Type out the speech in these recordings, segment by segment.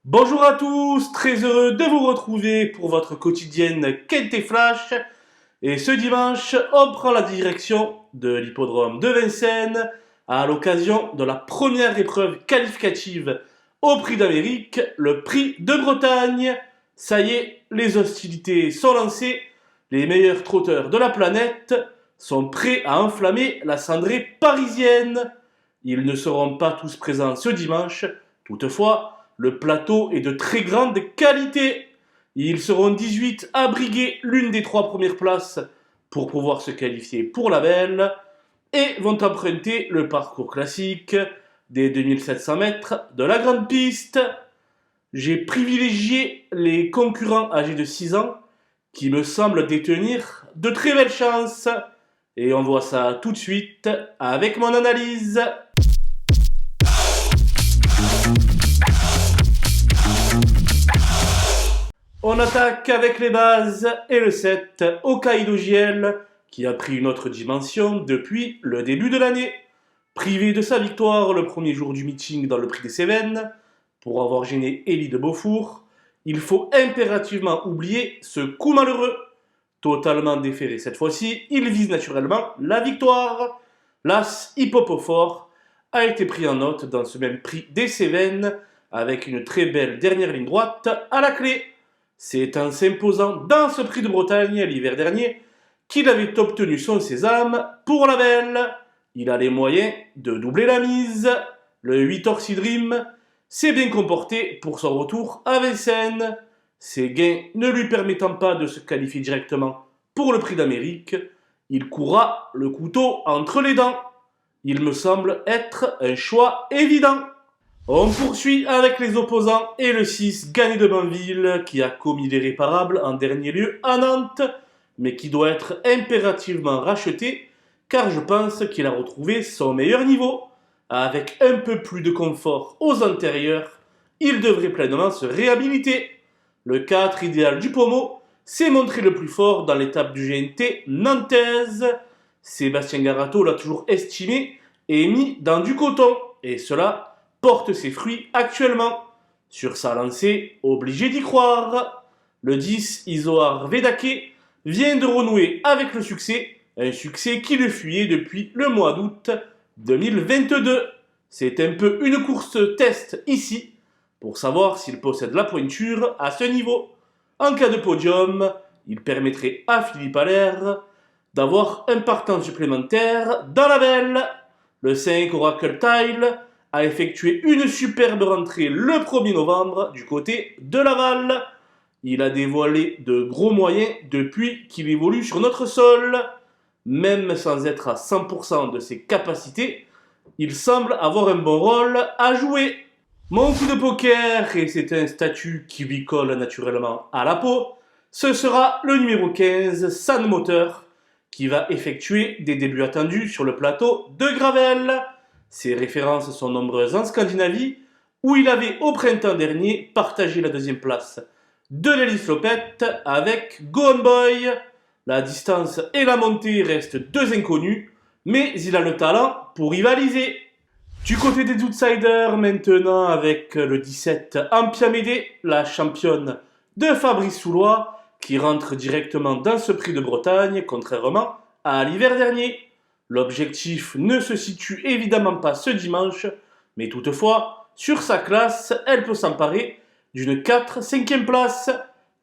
Bonjour à tous, très heureux de vous retrouver pour votre quotidienne Quinte Flash. Et ce dimanche, on prend la direction de l'hippodrome de Vincennes à l'occasion de la première épreuve qualificative au Prix d'Amérique, le Prix de Bretagne. Ça y est, les hostilités sont lancées, les meilleurs trotteurs de la planète sont prêts à enflammer la cendrée parisienne. Ils ne seront pas tous présents ce dimanche, toutefois, le plateau est de très grande qualité. Ils seront 18 à briguer l'une des 3 premières places pour pouvoir se qualifier pour la belle et vont emprunter le parcours classique des 2700 mètres de la grande piste. J'ai privilégié les concurrents âgés de 6 ans qui me semblent détenir de très belles chances. Et on voit ça tout de suite avec mon analyse. On attaque avec les bases et le 7, Hokkaido JL, qui a pris une autre dimension depuis le début de l'année. Privé de sa victoire le premier jour du meeting dans le Prix des Cévennes, pour avoir gêné Élie de Beaufour, il faut impérativement oublier ce coup malheureux. Totalement déféré cette fois-ci, il vise naturellement la victoire. L'As Hippopofort a été pris en note dans ce même Prix des Cévennes, avec une très belle dernière ligne droite à la clé. C'est en s'imposant dans ce Prix de Bretagne l'hiver dernier qu'il avait obtenu son sésame pour la belle. Il a les moyens de doubler la mise. Le 8 Orsi Dream s'est bien comporté pour son retour à Vincennes. Ses gains ne lui permettant pas de se qualifier directement pour le Prix d'Amérique, il courra le couteau entre les dents. Il me semble être un choix évident. On poursuit avec les opposants et le 6, Gagné de Banville, qui a commis l'irréparable en dernier lieu à Nantes, mais qui doit être impérativement racheté, car je pense qu'il a retrouvé son meilleur niveau. Avec un peu plus de confort aux antérieurs, il devrait pleinement se réhabiliter. Le 4, Idéal du Pommeau, s'est montré le plus fort dans l'étape du GNT nantaise. Sébastien Garato l'a toujours estimé et mis dans du coton, et cela porte ses fruits actuellement. Sur sa lancée, obligé d'y croire. Le 10, Isoar Vedake, vient de renouer avec le succès, un succès qui le fuyait depuis le mois d'août 2022. C'est un peu une course test ici, pour savoir s'il possède la pointure à ce niveau. En cas de podium, il permettrait à Philippe Allaire d'avoir un partant supplémentaire dans la belle. Le 5, Oracle Tile, a effectué une superbe rentrée le 1er novembre du côté de Laval. Il a dévoilé de gros moyens depuis qu'il évolue sur notre sol. Même sans être à 100% de ses capacités, il semble avoir un bon rôle à jouer. Mon coup de poker, et c'est un statut qui lui colle naturellement à la peau, ce sera le numéro 15, San Moteur, qui va effectuer des débuts attendus sur le plateau de Gravel. Ses références sont nombreuses en Scandinavie, où il avait au printemps dernier partagé la deuxième place de l'Hélice Lopette avec Go On Boy. La distance et la montée restent deux inconnus, mais il a le talent pour rivaliser. Du côté des outsiders, maintenant avec le 17 Ampiamédée, la championne de Fabrice Soulois, qui rentre directement dans ce Prix de Bretagne, contrairement à l'hiver dernier. L'objectif ne se situe évidemment pas ce dimanche, mais toutefois, sur sa classe, elle peut s'emparer d'une 4-5e place.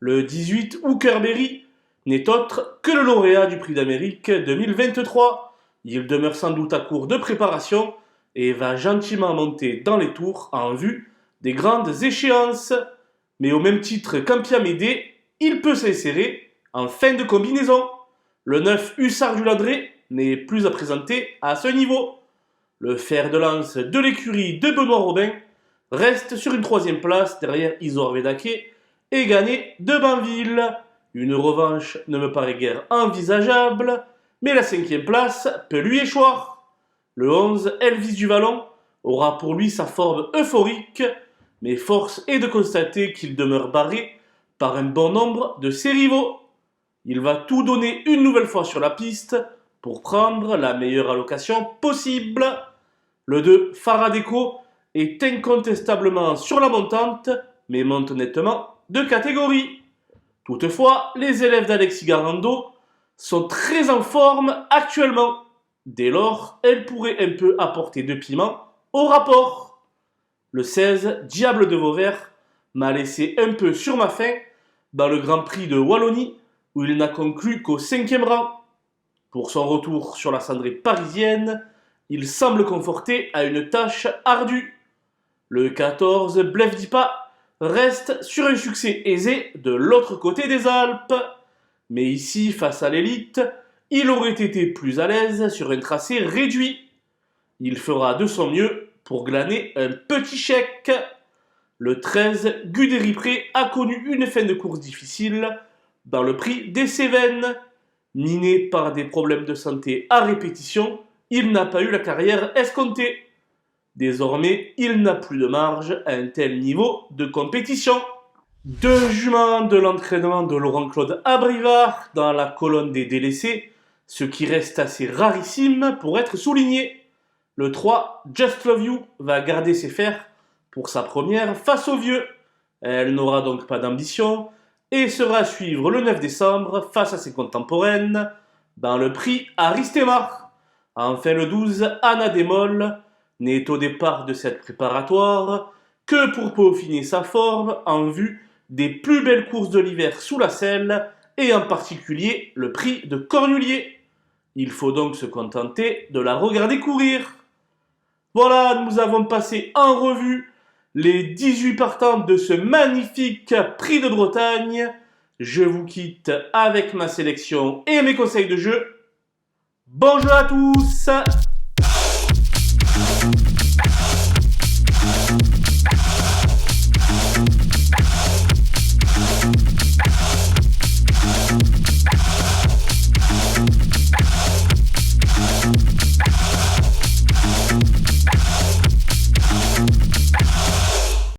Le 18 Hookerberry n'est autre que le lauréat du Prix d'Amérique 2023. Il demeure sans doute à court de préparation et va gentiment monter dans les tours en vue des grandes échéances. Mais au même titre qu'Ampiamédée, il peut s'insérer en fin de combinaison. Le 9 Hussard du Ladré n'est plus à présenter à ce niveau. Le fer de lance de l'écurie de Benoît Robin reste sur une 3e place derrière Isoar Vedake et Gagné de Banville. Une revanche ne me paraît guère envisageable, mais la 5e place peut lui échoir. Le 11, Elvis du Vallon, aura pour lui sa forme euphorique, mais force est de constater qu'il demeure barré par un bon nombre de ses rivaux. Il va tout donner une nouvelle fois sur la piste pour prendre la meilleure allocation possible. Le 2, Faradeco, est incontestablement sur la montante, mais monte nettement de catégorie. Toutefois, les élèves d'Alexis Garando sont très en forme actuellement. Dès lors, elle pourrait un peu apporter de piment au rapport. Le 16, Diable de Vauvert, m'a laissé un peu sur ma faim dans le Grand Prix de Wallonie où il n'a conclu qu'au 5e rang. Pour son retour sur la cendrée parisienne, il semble conforté à une tâche ardue. Le 14, Blef Dipa, reste sur un succès aisé de l'autre côté des Alpes. Mais ici, face à l'élite, il aurait été plus à l'aise sur un tracé réduit. Il fera de son mieux pour glaner un petit chèque. Le 13, Guderipré a connu une fin de course difficile dans le prix des Cévennes. Miné par des problèmes de santé à répétition, il n'a pas eu la carrière escomptée. Désormais, il n'a plus de marge à un tel niveau de compétition. Deux juments de l'entraînement de Laurent-Claude Abrivard dans la colonne des délaissés, ce qui reste assez rarissime pour être souligné. Le 3, Just Love You, va garder ses fers pour sa première face aux vieux. Elle n'aura donc pas d'ambition et sera à suivre le 9 décembre face à ses contemporaines dans le prix Aristemar. Enfin le 12, Anna Démol n'est au départ de cette préparatoire que pour peaufiner sa forme en vue des plus belles courses de l'hiver sous la selle et en particulier le prix de Cornulier. Il faut donc se contenter de la regarder courir. Voilà, nous avons passé en revue les 18 partants de ce magnifique prix de Bretagne. Je vous quitte avec ma sélection et mes conseils de jeu. Bon jeu à tous!